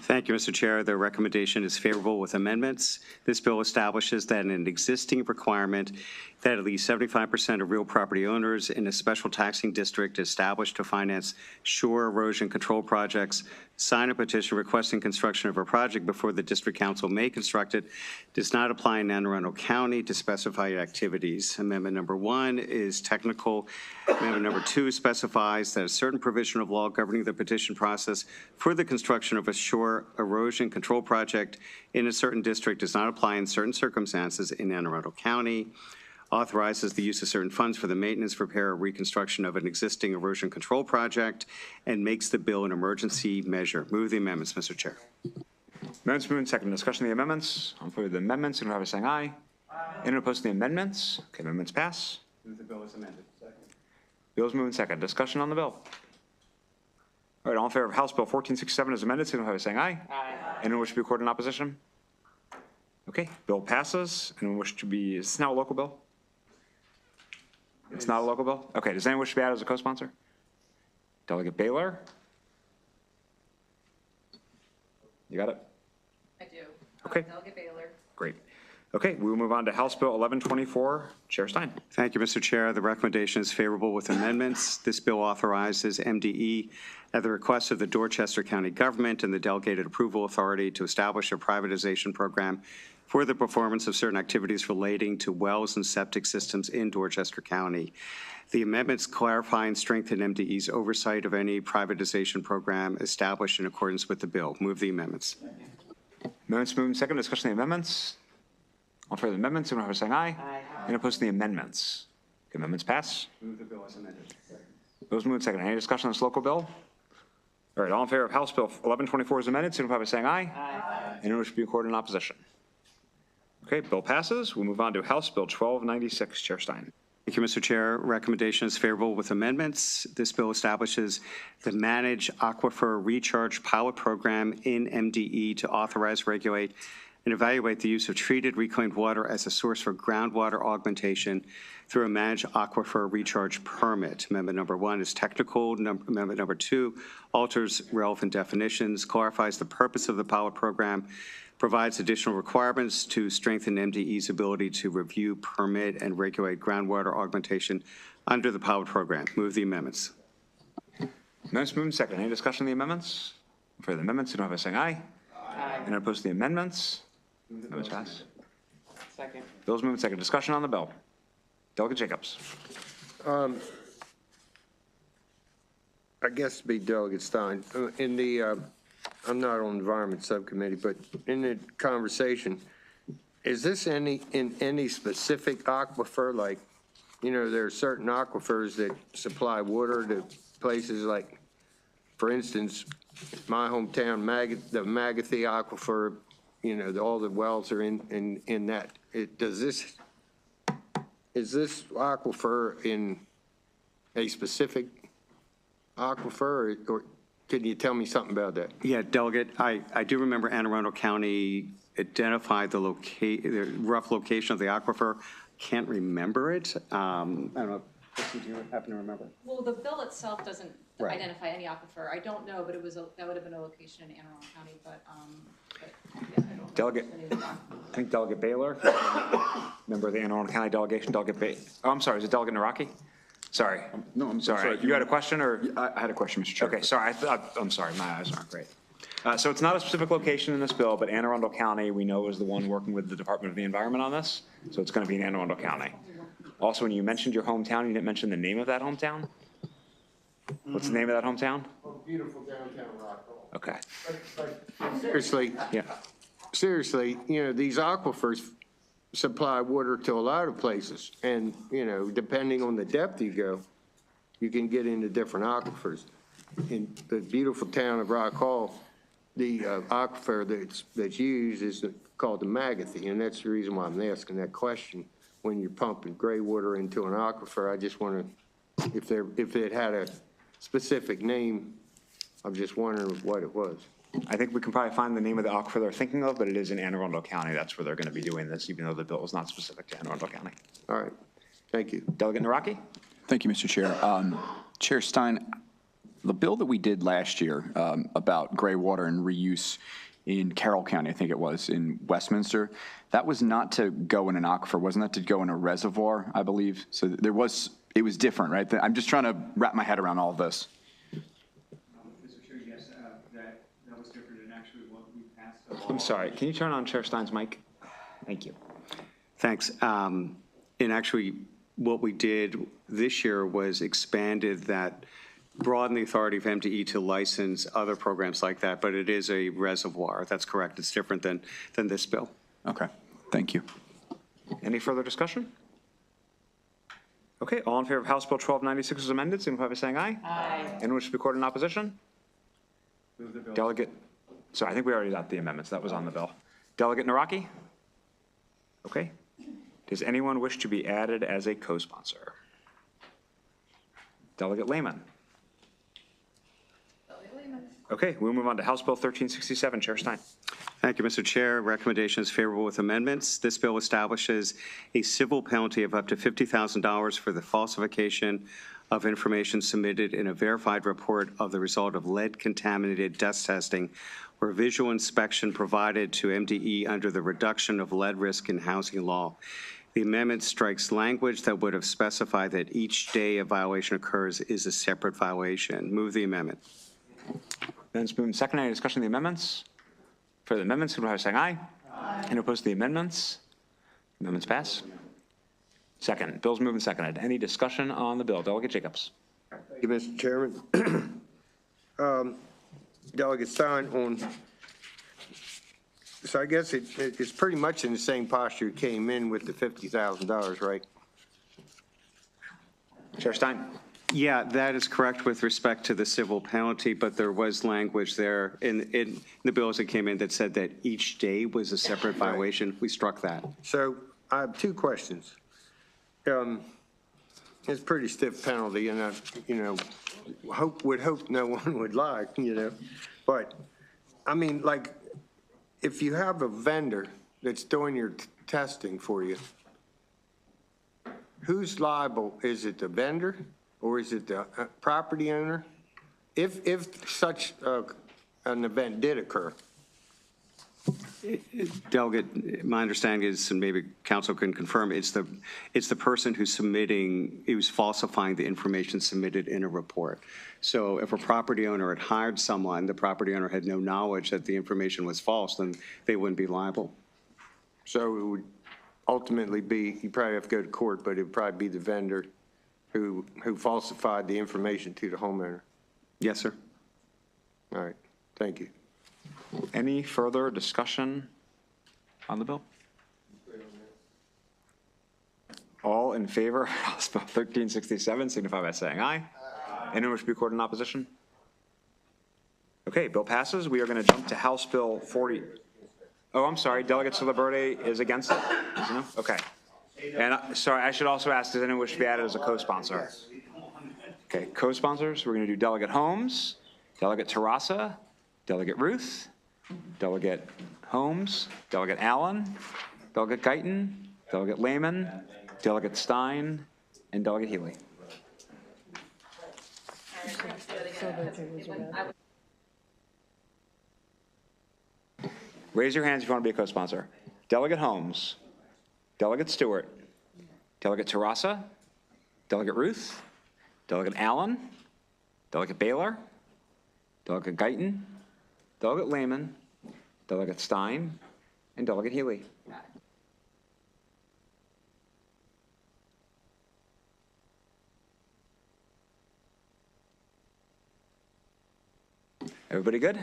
Thank you, Mr. Chair. The recommendation is favorable with amendments. This bill establishes that an existing requirement that at least 75% of real property owners in a special taxing district established to finance shore erosion control projects sign a petition requesting construction of a project before the district council may construct it does not apply in Anne Arundel County to specified activities. Amendment number 1 is technical. Amendment number 2 specifies that a certain provision of law governing the petition process for the construction of a shore erosion control project in a certain district does not apply in certain circumstances in Anne Arundel County, authorizes the use of certain funds for the maintenance, repair, or reconstruction of an existing erosion control project, and makes the bill an emergency measure. Move the amendments, Mr. Chair.
Amendments moved and seconded. Discussion of the amendments. On favor of the amendments, signify by saying aye. Aye. Anyone opposed to the amendments? Okay, amendments pass.
Move the bill as amended. Second.
Bills moved and seconded. Discussion on the bill. All right, all in favor of House Bill 1467 as amended, signify by saying aye. Aye. Anyone wish to be recorded in opposition? Okay, bill passes. Anyone wish to be, is this now a local bill? It's not a local bill? Okay, does anyone wish to be added as a co-sponsor? Delegate Baylor? You got it?
I do.
Okay.
Delegate Baylor.
Great. Okay, we will move on to House Bill 1124. Chair Stein.
Thank you, Mr. Chair. The recommendation is favorable with amendments. This bill authorizes MDE at the request of the Dorchester County government and the delegated approval authority to establish a privatization program for the performance of certain activities relating to wells and septic systems in Dorchester County. The amendments clarify and strengthen MDE's oversight of any privatization program established in accordance with the bill. Move the amendments.
Amendments moved and seconded. Discussion of the amendments. All in favor of the amendments, signify by saying aye. Aye. And opposed to the amendments? Okay, amendments pass.
Move the bill as amended.
Those moved and seconded. Any discussion on this local bill? All right, all in favor of House Bill 1124 as amended, signify by saying aye. Aye. Anyone wish to be recorded in opposition? Okay, bill passes. We'll move on to House Bill 1296. Chair Stein.
Thank you, Mr. Chair. Recommendation is favorable with amendments. This bill establishes the Managed Aquifer Recharge Pilot Program in MDE to authorize, regulate, and evaluate the use of treated reclaimed water as a source for groundwater augmentation through a Managed Aquifer Recharge Permit. Amendment number 1 is technical. Amendment number 2 alters relevant definitions, clarifies the purpose of the pilot program, provides additional requirements to strengthen MDE's ability to review, permit, and regulate groundwater augmentation under the pilot program. Move the amendments.
Amendments moved and seconded. Any discussion on the amendments? For the amendments, signify by saying aye. Aye. And opposed to the amendments? Amendments pass.
Second.
Bills moved and seconded. Discussion on the bill. Delegate Jacobs.
I guess to be Delegate Stein, in the, I'm not on the Environment Subcommittee, but in the conversation, is this in any specific aquifer? Like, you know, there are certain aquifers that supply water to places like, for instance, my hometown, the Magathie Aquifer, you know, all the wells are in that. Is this aquifer in a specific aquifer, or can you tell me something about that?
Yeah, Delegate, I do remember Anne Arundel County identified the rough location of the aquifer. Can't remember it. I don't know. Kristen, do you happen to remember?
Well, the bill itself doesn't
Right.
identify any aquifer. I don't know, but that would have been a location in Anne Arundel County, but yeah, I don't
Delegate, I think Delegate Baylor, member of the Anne Arundel County delegation, I'm sorry, is it Delegate Naraki? Sorry.
No, I'm
Sorry. You had a question or?
I had a question, Mr. Chair.
Okay, sorry. I'm sorry. My eyes aren't great. So it's not a specific location in this bill, but Anne Arundel County, we know, is the one working with the Department of the Environment on this. So it's going to be in Anne Arundel County. Also, when you mentioned your hometown, you didn't mention the name of that hometown? What's the name of that hometown?
Beautiful downtown Rockville.
Okay.
Seriously,
Yeah.
seriously, these aquifers supply water to a lot of places. And, depending on the depth you go, you can get into different aquifers. In the beautiful town of Rock Hall, the aquifer that's used is called the Magathie, and that's the reason why I'm asking that question. When you're pumping gray water into an aquifer, I just wonder if it had a specific name. I'm just wondering what it was.
I think we can probably find the name of the aquifer they're thinking of, but it is in Anne Arundel County. That's where they're going to be doing this, even though the bill is not specific to Anne Arundel County.
All right, thank you.
Delegate Naraki?
Thank you, Mr. Chair. Chair Stein, the bill that we did last year about gray water and reuse in Carroll County, I think it was, in Westminster, that was not to go in an aquifer, wasn't that to go in a reservoir, I believe? So it was different, right? I'm just trying to wrap my head around all of this.
Mr. Chair, yes, that was different and actually what we passed.
I'm sorry. Can you turn on Chair Stein's mic? Thank you.
Thanks. And actually, what we did this year was expanded that, broaden the authority of MDE to license other programs like that, but it is a reservoir. That's correct. It's different than this bill.
Okay, thank you.
Any further discussion? Okay, all in favor of House Bill 1296 as amended, signify by saying aye. Aye. Anyone wish to be recorded in opposition?
Move the bill.
Delegate, sorry, I think we already got the amendments. That was on the bill. Delegate Naraki? Okay. Does anyone wish to be added as a co-sponsor? Delegate Lehman? Okay, we'll move on to House Bill 1367. Chair Stein.
Thank you, Mr. Chair. Recommendation is favorable with amendments. This bill establishes a civil penalty of up to $50,000 for the falsification of information submitted in a verified report of the result of lead-contaminated dust testing or visual inspection provided to MDE under the Reduction of Lead Risk in Housing Law. The amendment strikes language that would have specified that each day a violation occurs is a separate violation. Move the amendment.
Then it's moved and seconded. Any discussion of the amendments? For the amendments, signify by saying aye. Aye. Any opposed to the amendments? Amendments pass. Second, bill's moved and seconded. Any discussion on the bill? Delegate Jacobs.
Thank you, Mr. Chairman. Delegate Stein, so I guess it's pretty much in the same posture it came in with the $50,000, right?
Chair Stein.
Yeah, that is correct with respect to the civil penalty, but there was language there in the bill as it came in that said that each day was a separate violation. We struck that.
So I have two questions. It's a pretty stiff penalty, and would hope no one would like, But, I mean, like, if you have a vendor that's doing your testing for you, who's liable? Is it the vendor or is it the property owner? If such an event did occur.
Delegate, my understanding is, and maybe council can confirm, it's the person who's falsifying the information submitted in a report. So if a property owner had hired someone, the property owner had no knowledge that the information was false, then they wouldn't be liable.
So it would ultimately be, you probably have to go to court, but it would probably be the vendor who falsified the information to the homeowner.
Yes, sir.
All right, thank you.
Any further discussion on the bill? All in favor of House Bill 1367 signify by saying aye. Aye. Anyone wish to be recorded in opposition? Okay, bill passes. We are going to jump to House Bill 40. Oh, I'm sorry. Delegate Silaberde is against it? No? Okay. And sorry, I should also ask, does anyone wish to be added as a co-sponsor? Okay, co-sponsors, we're going to do Delegate Holmes, Delegate Terrassa, Delegate Ruth, Delegate Holmes, Delegate Allen, Delegate Guyton, Delegate Lehman, Delegate Stein, and Delegate Healy. Raise your hands if you want to be a co-sponsor. Delegate Holmes, Delegate Stewart, Delegate Terrassa, Delegate Ruth, Delegate Allen, Delegate Baylor, Delegate Guyton, Delegate Lehman, Delegate Stein, and Delegate Healy. Everybody good?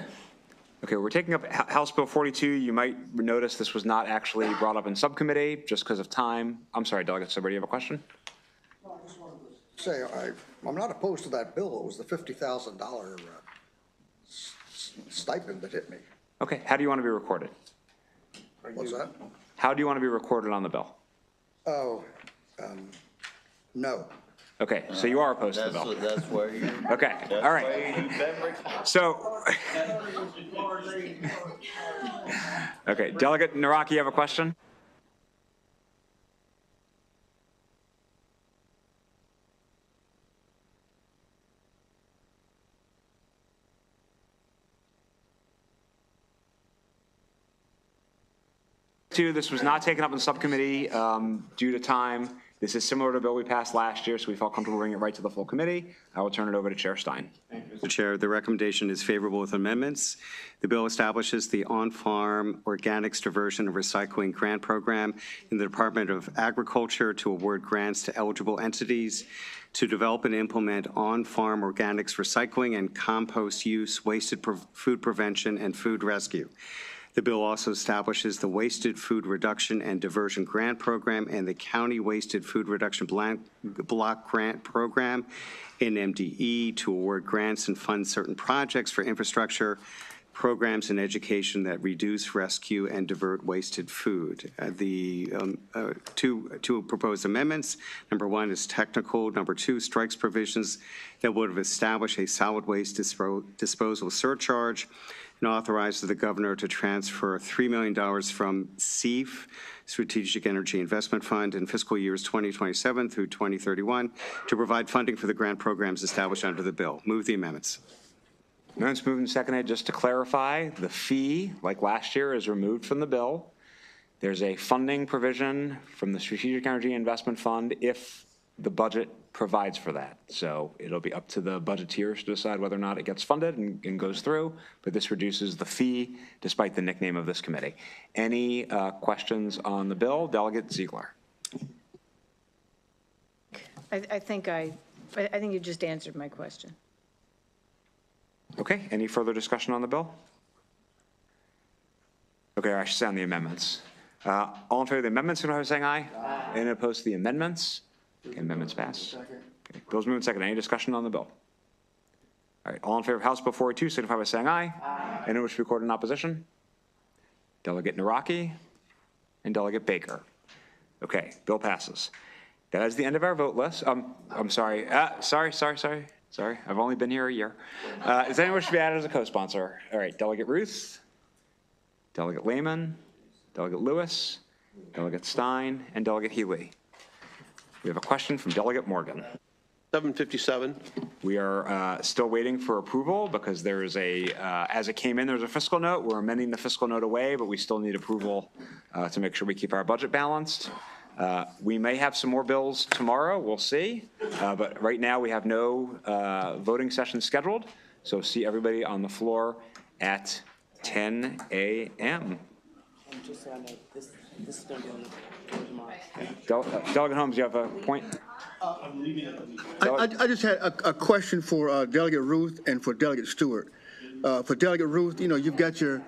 Okay, we're taking up House Bill 42. You might notice this was not actually brought up in subcommittee just because of time. I'm sorry, Delegate Somebody, you have a question?
No, I just wanted to say, I'm not opposed to that bill. It was the $50,000 stipend that hit me.
Okay, how do you want to be recorded?
What's that?
How do you want to be recorded on the bill?
Oh, no.
Okay, so you are opposed to the bill.
That's where you.
Okay, all right. So, okay, Delegate Naraki, you have a question? This was not taken up in subcommittee due to time. This is similar to a bill we passed last year, so we felt comfortable bringing it right to the full committee. I will turn it over to Chair Stein.
Thank you, Mr. Chair. The recommendation is favorable with amendments. The bill establishes the on-farm organics diversion and recycling grant program in the Department of Agriculture to award grants to eligible entities to develop and implement on-farm organics recycling and compost use, wasted food prevention, and food rescue. The bill also establishes the Wasted Food Reduction and Diversion Grant Program and the County Wasted Food Reduction Block Grant Program in MDE to award grants and fund certain projects for infrastructure, programs, and education that reduce, rescue, and divert wasted food. The two proposed amendments, number one is technical, number two strikes provisions that would have established a solid waste disposal surcharge, and authorizes the governor to transfer $3 million from SEEF, Strategic Energy Investment Fund, in fiscal years 2027 through 2031 to provide funding for the grant programs established under the bill. Move the amendments.
Amendments moved and seconded. Just to clarify, the fee, like last year, is removed from the bill. There's a funding provision from the Strategic Energy Investment Fund if the budget provides for that. So it'll be up to the budgeteers to decide whether or not it gets funded and goes through, but this reduces the fee despite the nickname of this committee. Any questions on the bill? Delegate Ziegler.
I think you just answered my question.
Okay, any further discussion on the bill? Okay, I should say on the amendments. All in favor of the amendments, signify by saying aye. Aye. Any opposed to the amendments? Okay, amendments pass. Okay, bill's moved and seconded. Any discussion on the bill? All right, all in favor of House Bill 42, signify by saying aye. Aye. Anyone wish to record in opposition? Delegate Naraki and Delegate Baker. Okay, bill passes. That is the end of our vote list. I'm sorry. Sorry, I've only been here a year. Does anyone wish to be added as a co-sponsor? All right, Delegate Ruth, Delegate Lehman, Delegate Lewis, Delegate Stein, and Delegate Healy. We have a question from Delegate Morgan.
757.
We are still waiting for approval because there is as it came in, there's a fiscal note. We're amending the fiscal note away, but we still need approval to make sure we keep our budget balanced. We may have some more bills tomorrow, we'll see. But right now we have no voting session scheduled. So see everybody on the floor at 10 a.m.
Just so I know, this is going to be on the
Delegate Holmes, you have a point?
I just had a question for Delegate Ruth and for Delegate Stewart. For Delegate Ruth, you've got your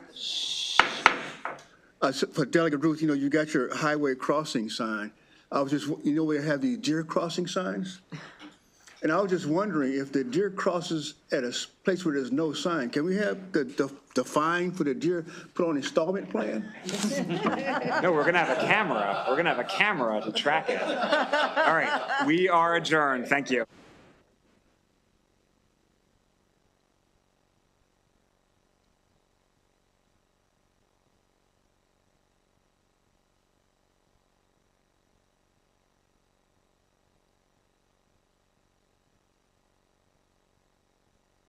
for Delegate Ruth, you got your highway crossing sign. I was just, where you have these deer crossing signs? And I was just wondering if the deer crosses at a place where there's no sign, can we have the fine for the deer put on installment plan?
No, we're going to have a camera. We're going to have a camera to track it. All right, we are adjourned. Thank you.